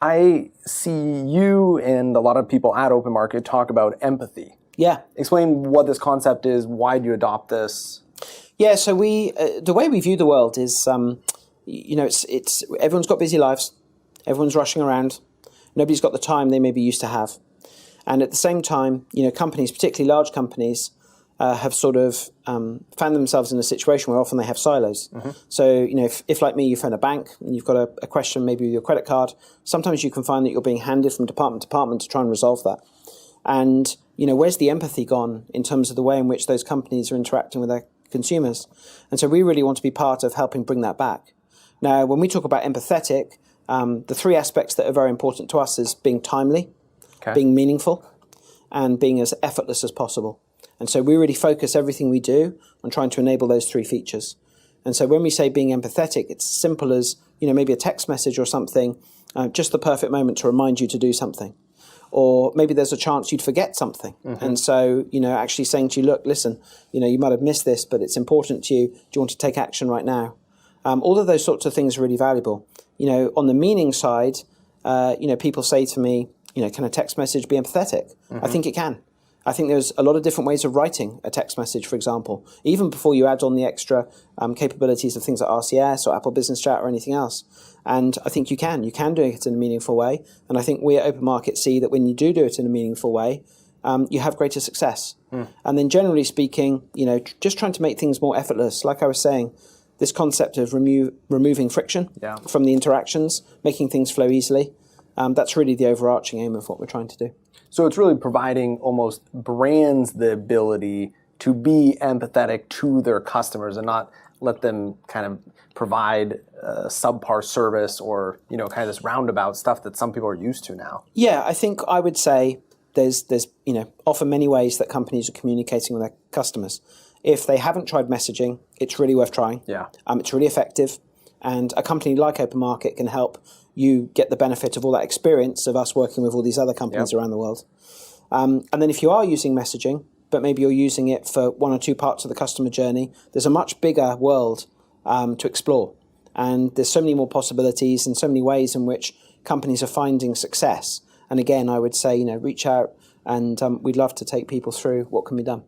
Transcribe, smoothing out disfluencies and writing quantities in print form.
I see you and a lot of people at OpenMarket talk about empathy. Yeah. Explain what this concept is. Why do you adopt this? Yeah. So the way we view the world is, it's everyone's got busy lives, everyone's rushing around, nobody's got the time they maybe used to have, and at the same time, companies, particularly large companies, have sort of found themselves in a situation where often they have silos. Mm-hmm. So, if like me, you phone a bank and you've got a question maybe with your credit card, sometimes you can find that you're being handed from department to department to try and resolve that. And, where's the empathy gone in terms of the way in which those companies are interacting with their consumers? And so we really want to be part of helping bring that back. Now, when we talk about empathetic, the three aspects that are very important to us is being timely, being meaningful, and being as effortless as possible. And so we really focus everything we do on trying to enable those three features. And so when we say being empathetic, it's as simple as, maybe a text message or something, just the perfect moment to remind you to do something. Or maybe there's a chance you'd forget something. Mm-hmm. And so, actually saying to you, look, listen, you might have missed this, but it's important to you. Do you want to take action right now? All of those sorts of things are really valuable. On the meaning side, people say to me, can a text message be empathetic? Mm-hmm. I think it can. I think there's a lot of different ways of writing a text message, for example, even before you add on the extra capabilities of things like RCS or Apple Business Chat or anything else. And I think you can do it in a meaningful way. And I think we at OpenMarket see that when you do it in a meaningful way, you have greater success. Mm. And then generally speaking, just trying to make things more effortless. Like I was saying, this concept of removing friction from the interactions, making things flow easily, that's really the overarching aim of what we're trying to do. So it's really providing almost brands the ability to be empathetic to their customers and not let them kind of provide subpar service or, kind of this roundabout stuff that some people are used to now. Yeah, I think I would say there's often many ways that companies are communicating with their customers. If they haven't tried messaging, it's really worth trying. Yeah. It's really effective. And a company like OpenMarket can help you get the benefit of all that experience of us working with all these other companies around the world. And then if you are using messaging, but maybe you're using it for one or two parts of the customer journey, there's a much bigger world to explore. And there's so many more possibilities and so many ways in which companies are finding success. And again, I would say, reach out and we'd love to take people through what can be done.